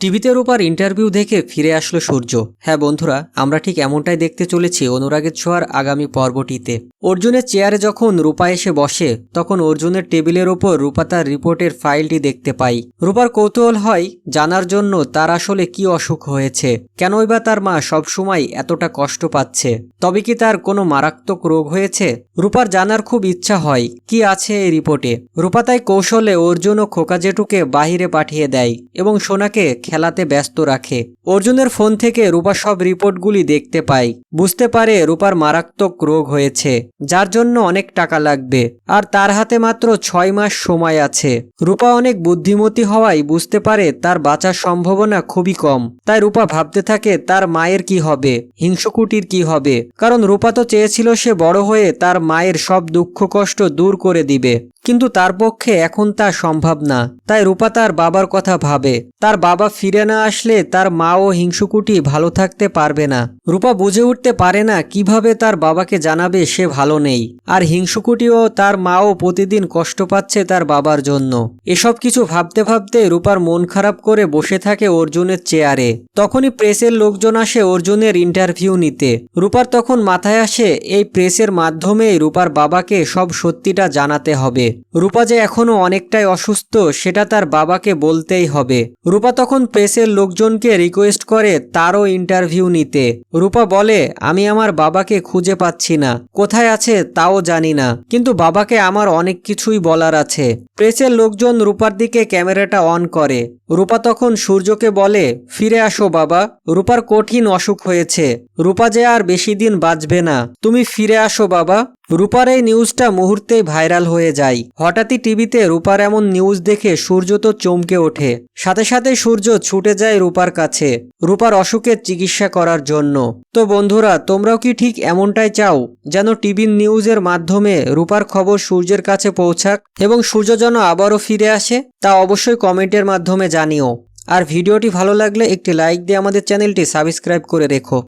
টিভিতে রূপার ইন্টারভিউ দেখে ফিরে আসলো সূর্য। হ্যাঁ বন্ধুরা, আমরা ঠিক এমনটাই দেখতে চলেছি অনুরাগের ছোঁয়ার আগামী পর্বটিতে। অর্জুনের চেয়ারে যখন রূপা এসে বসে, তখন অর্জুনের টেবিলের ওপর রূপা তার রিপোর্টের ফাইলটি দেখতে পাই। রূপার কৌতূহল হয় জানার জন্য তার আসলে কি অসুখ হয়েছে, কেনই বা তার মা সবসময় এতটা কষ্ট পাচ্ছে, তবে কি তার কোনো মারাত্মক রোগ হয়েছে। রূপার জানার খুব ইচ্ছা হয় কি আছে এই রিপোর্টে। রূপা তাই কৌশলে অর্জুন ও খোকা জেঠুকে বাহিরে পাঠিয়ে দেয় এবং সোনাকে খেলাতে ব্যস্ত রাখে। অর্জুনের ফোন থেকে রূপা সব রিপোর্টগুলি দেখতে পায়, বুঝতে পারে রূপার মারাত্মক রোগ হয়েছে, যার জন্য অনেক টাকা লাগবে, আর তার হাতে মাত্র 6 মাস সময় আছে। রূপা অনেক বুদ্ধিমতী হওয়ায় বুঝতে পারে তার বাঁচার সম্ভাবনা খুবই কম। তাই রূপা ভাবতে থাকে তার মায়ের কি হবে, হিংসুকুটির কি হবে, কারণ রূপা তো চেয়েছিল সে বড় হয়ে তার মায়ের সব দুঃখ কষ্ট দূর করে দিবে, কিন্তু তার পক্ষে এখন তা সম্ভব না। তাই রূপা তার বাবার কথা ভাবে। তার বাবা ফিরে না আসলে তার মা ও হিংসুকুটি ভালো থাকতে পারবে না। রূপা বুঝে উঠতে পারে না কিভাবে তার বাবাকে জানাবে সে ভালো নেই, আর হিংসুকুটি ও তার মাও প্রতিদিন কষ্ট পাচ্ছে তার বাবার জন্য। এসব কিছু ভাবতে ভাবতে রূপার মন খারাপ করে বসে থাকে অর্জুনের চেয়ারে। তখনই প্রেসের লোকজন আসে অর্জুনের ইন্টারভিউ নিতে। রূপার তখন মাথায় আসে এই প্রেসের মাধ্যমেই রূপার বাবাকে সব সত্যিটা জানাতে হবে। রূপা যে এখনো অনেকটাই অসুস্থ সেটা তার বাবাকে বলতেই হবে। রূপা তখন প্রেসের লোকজনকে রিকোয়েস্ট করে তারও ইন্টারভিউ নিতে। রূপা বলে, আমি আমার বাবাকে খুঁজে পাচ্ছি না, কোথায় আছে তাও জানি না, কিন্তু বাবাকে আমার অনেক কিছুই বলার আছে। প্রেসের লোকজন রূপার দিকে ক্যামেরাটা অন করে। রূপা তখন সূর্যকে বলে, ফিরে আসো বাবা, রূপার কঠিন অসুখ হয়েছে, রূপা যে আর বেশি দিন বাঁচবে না, তুমি ফিরে আসো বাবা। রূপার এই নিউজটা মুহূর্তেই ভাইরাল হয়ে যায়। হঠাৎই টিভিতে রূপার এমন নিউজ দেখে সূর্য তো চমকে ওঠে। সাথে সাথে সূর্য ছুটে যায় রূপার কাছে রূপার অসুখের চিকিৎসা করার জন্য। তো বন্ধুরা, তোমরাও কি ঠিক এমনটাই চাও যেন টিভির নিউজের মাধ্যমে রূপার খবর সূর্যের কাছে পৌঁছাক এবং সূর্য যেন আবারও ফিরে আসে? তা অবশ্যই কমেন্টের মাধ্যমে জানিও। আর ভিডিওটি ভালো লাগলে একটি লাইক দিয়ে আমাদের চ্যানেলটি সাবস্ক্রাইব করে রেখো।